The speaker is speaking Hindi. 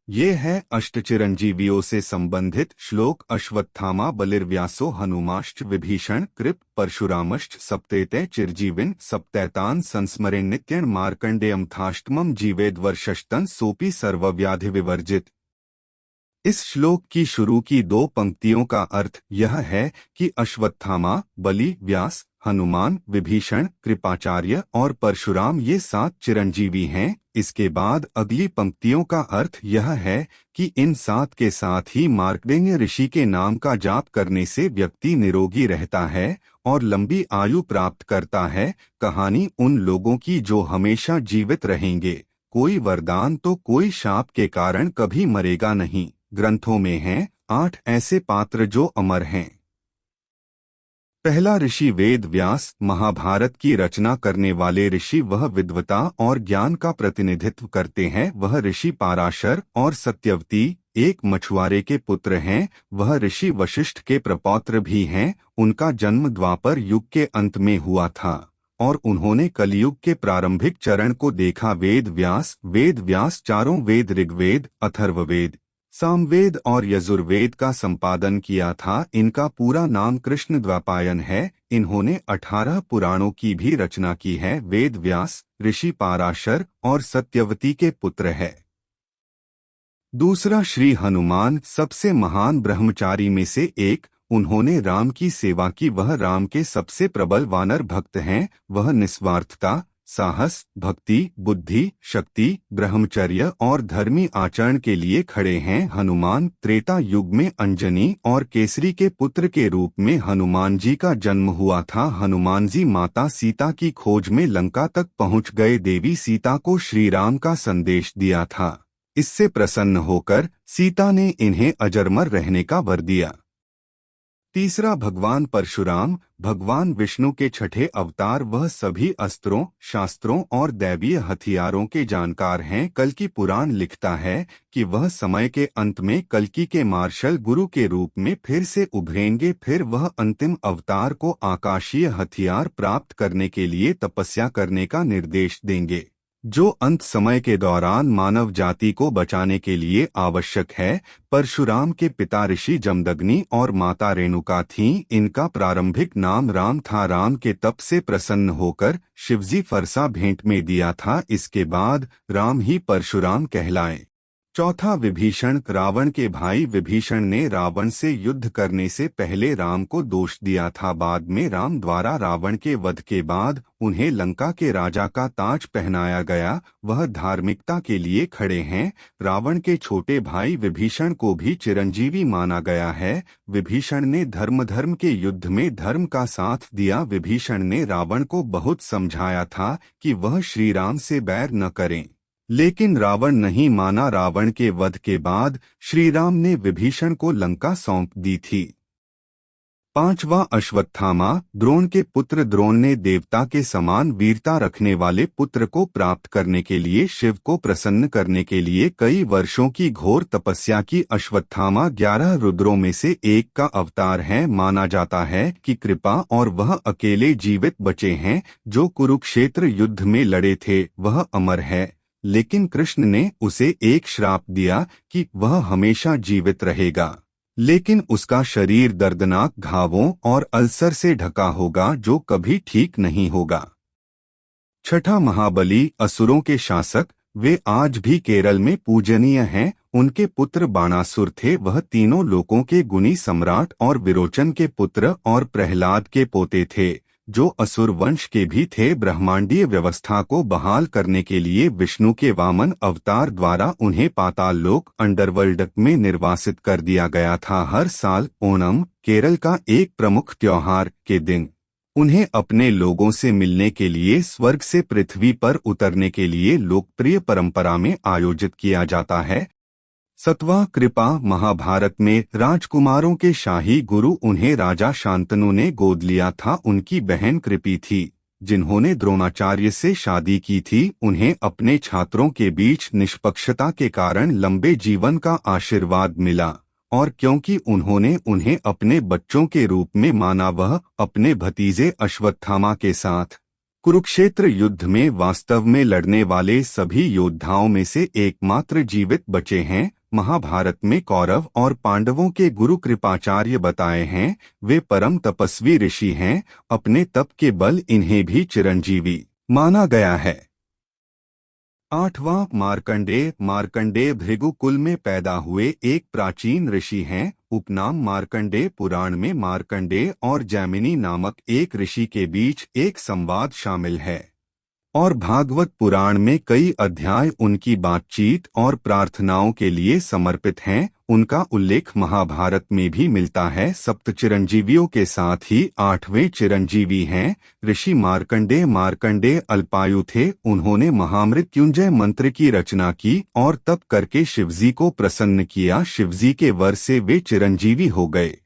ये है अष्टचिरंजीवियों से संबंधित श्लोक। अश्वत्थामा बलिर्व्यासो हनुमाश्च विभीषण कृप परशुरामश्च सप्तेते चिरजीविन सप्तैतान संस्मरेन् नित्यं मार्कंडेयमथाष्टमं जीवेद वर्षस्तन सोपि सर्वव्याधि विवर्जित। इस श्लोक की शुरू की दो पंक्तियों का अर्थ यह है कि अश्वत्थामा, बलि, व्यास, हनुमान, विभीषण, कृपाचार्य और परशुराम ये 7 चिरंजीवी हैं। इसके बाद अगली पंक्तियों का अर्थ यह है कि इन 7 के साथ ही मार्कंडेय ऋषि के नाम का जाप करने से व्यक्ति निरोगी रहता है और लंबी आयु प्राप्त करता है। कहानी उन लोगों की जो हमेशा जीवित रहेंगे, कोई वरदान तो कोई शाप के कारण कभी मरेगा नहीं। ग्रंथों में हैं 8 ऐसे पात्र जो अमर हैं। पहला ऋषि वेद व्यास। महाभारत की रचना करने वाले ऋषि वह विद्वता और ज्ञान का प्रतिनिधित्व करते हैं। वह ऋषि पाराशर और सत्यवती एक मछुआरे के पुत्र हैं। वह ऋषि वशिष्ठ के प्रपौत्र भी हैं। उनका जन्म द्वापर युग के अंत में हुआ था और उन्होंने कलयुग के प्रारंभिक चरण को देखा। वेद व्यास चारों वेद ऋग्वेद, अथर्ववेद, सामवेद और यजुर्वेद का संपादन किया था। इनका पूरा नाम कृष्ण द्वैपायन है। इन्होंने 18 पुराणों की भी रचना की है। वेद व्यास ऋषि पाराशर और सत्यवती के पुत्र है। दूसरा श्री हनुमान सबसे महान ब्रह्मचारी में से एक। उन्होंने राम की सेवा की। वह राम के सबसे प्रबल वानर भक्त हैं। वह निस्वार्थता, साहस, भक्ति, बुद्धि, शक्ति, ब्रह्मचर्य और धर्मी आचरण के लिए खड़े हैं। हनुमान त्रेता युग में अंजनी और केसरी के पुत्र के रूप में हनुमान जी का जन्म हुआ था। हनुमान जी माता सीता की खोज में लंका तक पहुंच गए। देवी सीता को श्री राम का संदेश दिया था। इससे प्रसन्न होकर सीता ने इन्हें अजरमर रहने का वर दिया। तीसरा भगवान परशुराम, भगवान विष्णु के छठे अवतार। वह सभी अस्त्रों, शास्त्रों और दैवीय हथियारों के जानकार हैं। कल्कि पुराण लिखता है कि वह समय के अंत में कल्कि के मार्शल गुरु के रूप में फिर से उभरेंगे। फिर वह अंतिम अवतार को आकाशीय हथियार प्राप्त करने के लिए तपस्या करने का निर्देश देंगे, जो अंत समय के दौरान मानव जाति को बचाने के लिए आवश्यक है। परशुराम के पिता ऋषि जमदग्नि और माता रेणुका थीं। इनका प्रारंभिक नाम राम था। राम के तप से प्रसन्न होकर शिवजी फरसा भेंट में दिया था। इसके बाद राम ही परशुराम कहलाए। चौथा विभीषण। रावण के भाई विभीषण ने रावण से युद्ध करने से पहले राम को दोष दिया था। बाद में राम द्वारा रावण के वध के बाद उन्हें लंका के राजा का ताज पहनाया गया। वह धार्मिकता के लिए खड़े हैं। रावण के छोटे भाई विभीषण को भी चिरंजीवी माना गया है। विभीषण ने धर्म के युद्ध में धर्म का साथ दिया। विभीषण ने रावण को बहुत समझाया था कि वह श्री राम से बैर न करें, लेकिन रावण नहीं माना। रावण के वध के बाद श्री राम ने विभीषण को लंका सौंप दी थी। पांचवा अश्वत्थामा। द्रोण के पुत्र। द्रोण ने देवता के समान वीरता रखने वाले पुत्र को प्राप्त करने के लिए शिव को प्रसन्न करने के लिए कई वर्षों की घोर तपस्या की। अश्वत्थामा 11 रुद्रों में से एक का अवतार है। माना जाता है कि कृपा और वह अकेले जीवित बचे हैं जो कुरुक्षेत्र युद्ध में लड़े थे। वह अमर है, लेकिन कृष्ण ने उसे एक श्राप दिया कि वह हमेशा जीवित रहेगा, लेकिन उसका शरीर दर्दनाक घावों और अल्सर से ढका होगा जो कभी ठीक नहीं होगा। छठा महाबली। असुरों के शासक। वे आज भी केरल में पूजनीय हैं। उनके पुत्र बाणासुर थे। वह तीनों लोकों के गुणी सम्राट और विरोचन के पुत्र और प्रहलाद के पोते थे, जो असुर वंश के भी थे। ब्रह्मांडीय व्यवस्था को बहाल करने के लिए विष्णु के वामन अवतार द्वारा उन्हें पाताल लोक अंडरवर्ल्ड में निर्वासित कर दिया गया था। हर साल ओणम, केरल का एक प्रमुख त्योहार के दिन, उन्हें अपने लोगों से मिलने के लिए स्वर्ग से पृथ्वी पर उतरने के लिए लोकप्रिय परंपरा में आयोजित किया जाता है। सतवां कृपा। महाभारत में राजकुमारों के शाही गुरु उन्हें राजा शांतनु ने गोद लिया था। उनकी बहन कृपी थी, जिन्होंने द्रोणाचार्य से शादी की थी। उन्हें अपने छात्रों के बीच निष्पक्षता के कारण लंबे जीवन का आशीर्वाद मिला, और क्योंकि उन्होंने उन्हें अपने बच्चों के रूप में माना, वह अपने भतीजे अश्वत्थामा के साथ कुरुक्षेत्र युद्ध में वास्तव में लड़ने वाले सभी योद्धाओं में से एकमात्र जीवित बचे हैं। महाभारत में कौरव और पांडवों के गुरु कृपाचार्य बताए हैं। वे परम तपस्वी ऋषि हैं। अपने तप के बल इन्हें भी चिरंजीवी माना गया है। 8वां मार्कंडेय। मार्कंडेय भृगु कुल में पैदा हुए एक प्राचीन ऋषि हैं। उपनाम मार्कंडेय। पुराण में मार्कंडेय और जैमिनी नामक एक ऋषि के बीच एक संवाद शामिल है और भागवत पुराण में कई अध्याय उनकी बातचीत और प्रार्थनाओं के लिए समर्पित हैं। उनका उल्लेख महाभारत में भी मिलता है। सप्त चिरंजीवियों के साथ ही 8वें चिरंजीवी हैं ऋषि मार्कंडेय। मार्कंडेय अल्पायु थे। उन्होंने महामृत्युंजय मंत्र की रचना की और तप करके शिवजी को प्रसन्न किया। शिवजी के वर से वे चिरंजीवी हो गए।